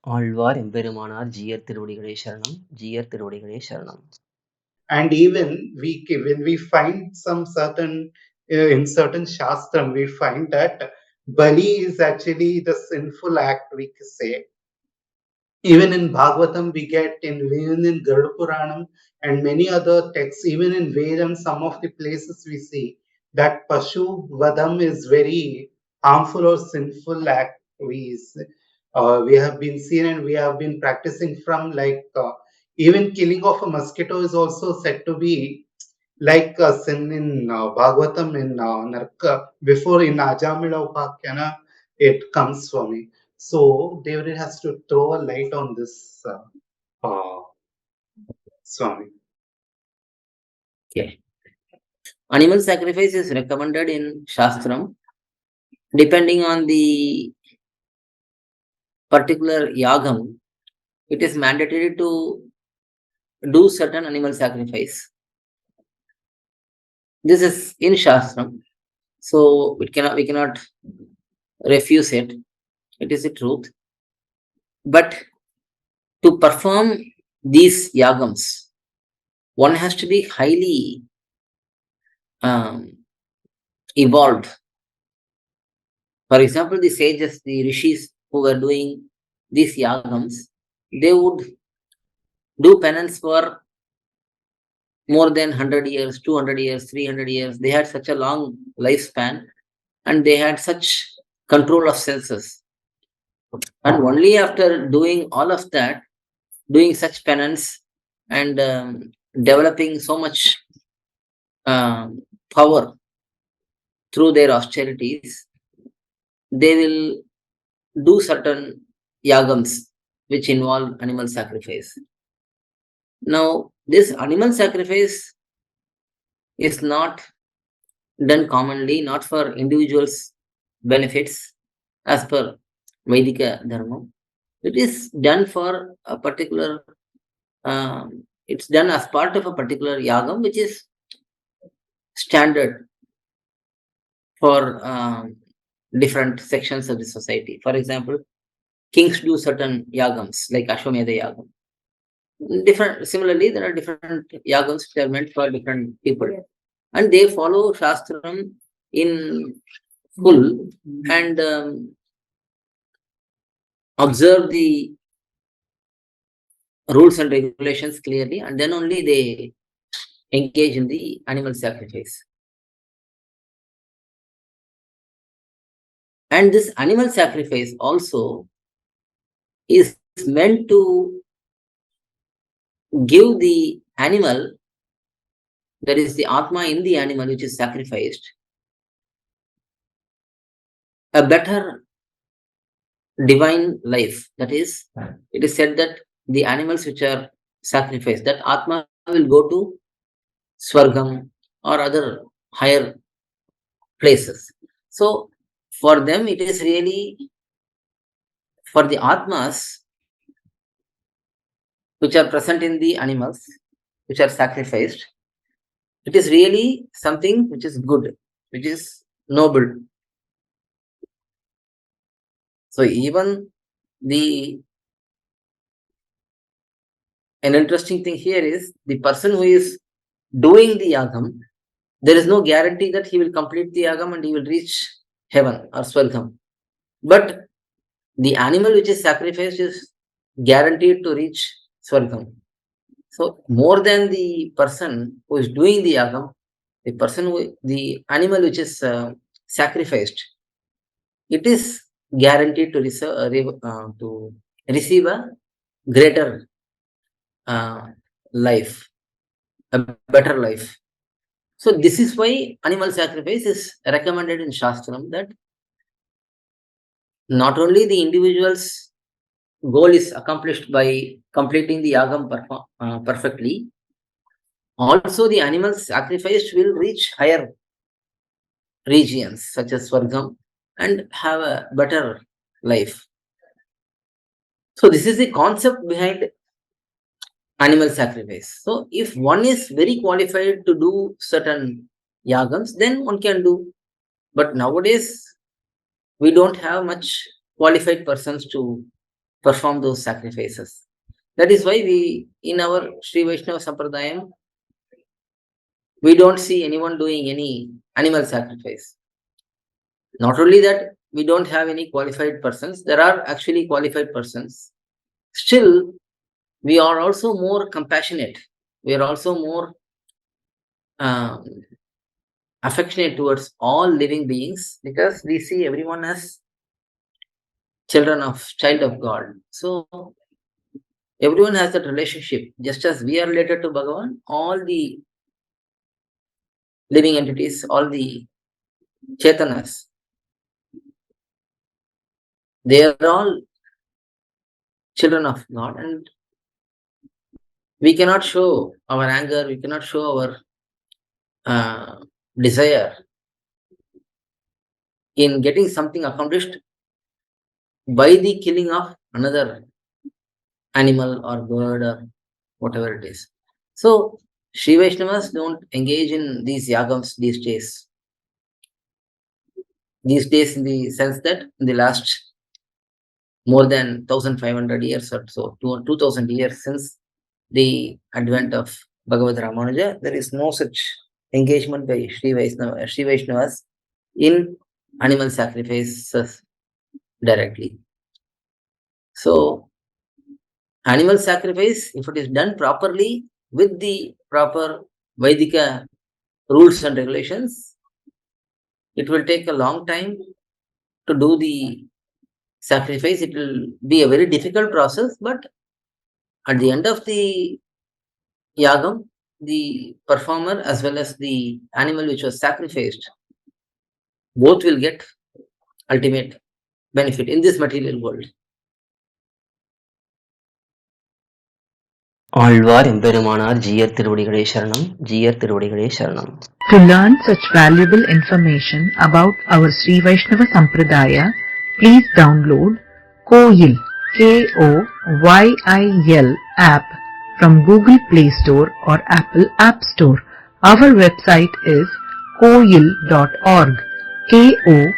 ஆழ்வார் எம்பெருமானார் ஜீயர் திருவடிகளே சரணம், ஜீயர் திருவடிகளே சரணம். And even when we find some certain in certain shastram, we find that Bali is actually the sinful act, we could say. Even in Bhagavatam, we get even in Garuda Puranam and many other texts, even in Vedam, some of the places we see that Pashu Vadam is very harmful or sinful act. We have been seen and we have been practicing from even killing of a mosquito is also said to be like a sin in Bhagavatam in Narka before in Ajamila Upakhana it comes for me. So David has to throw a light on this, Swami. Okay. Animal sacrifice is recommended in Shastram depending on the particular yagam. It is mandatory to do certain animal sacrifice. This is in Shastram, so we cannot refuse it. It is the truth. But to perform these yagams, one has to be highly evolved. For example, the sages, the rishis who were doing these yagams, they would do penance for more than 100 years, 200 years, 300 years. They had such a long lifespan and they had such control of senses. And only after doing all of that, doing such penance and developing so much power through their austerities, they will do certain yagams which involve animal sacrifice. Now, this animal sacrifice is not done commonly, not for individuals' benefits as per Vedika Dharma. It is done for a particular, it's done as part of a particular yagam which is standard for different sections of the society. For example, kings do certain yagams like Ashwamedha yagam. Similarly, there are different yagams which are meant for different people, and they follow Shastram in full and observe the rules and regulations clearly, and then only they engage in the animal sacrifice. And this animal sacrifice also is meant to give the animal, that is the Atma in the animal which is sacrificed, a better divine life. That is, it is said that the animals which are sacrificed, that Atma will go to Swargam or other higher places. So, for them, it is really, for the Atmas which are present in the animals, which are sacrificed, it is really something which is good, which is noble. So even an interesting thing here is the person who is doing the yagam, there is no guarantee that he will complete the yagam and he will reach heaven or Swargam. But the animal which is sacrificed is guaranteed to reach Swargam. So more than the person who is doing the yagam, the animal which is sacrificed, it is guaranteed to receive a greater life, a better life. So this is why animal sacrifice is recommended in Shastram, that not only the individual's goal is accomplished by completing the yagam perfectly, also the animal sacrificed will reach higher regions such as Swargam and have a better life. So this is the concept behind animal sacrifice. So if one is very qualified to do certain yagams, then one can do. But nowadays, we don't have much qualified persons to perform those sacrifices. That is why we, in our Sri Vaishnava Sampradayam, we don't see anyone doing any animal sacrifice. Not only that, we don't have any qualified persons. There are actually qualified persons. Still, we are also more compassionate. We are also more affectionate towards all living beings, because we see everyone as child of God. So everyone has that relationship. Just as we are related to Bhagavan, all the living entities, all the Chetanas, they are all children of God, and we cannot show our anger, we cannot show our desire in getting something accomplished by the killing of another animal or bird or whatever it is. So Sri Vaishnavas don't engage in these yagams these days. These days, in the sense that in the last more than 1500 years or so, 2000 years since the advent of Bhagavad Ramanuja, there is no such engagement by Sri Vaishnavas in animal sacrifices directly. So, animal sacrifice, if it is done properly with the proper Vaidika rules and regulations, it will take a long time to do the sacrifice. It will be a very difficult process, but at the end of the yagam, the performer as well as the animal which was sacrificed, both will get ultimate benefit in this material world. Alvar எம்பெருமானார் ஜீயர் திருவடிகளே சரணம், ஜீயர் திருவடிகளே சரணம். To learn such valuable information about our Sri Vaishnava Sampradaya, please download KOYIL, KOYIL app from Google Play Store or Apple App Store. Our website is koyil.org, KOYIL.org.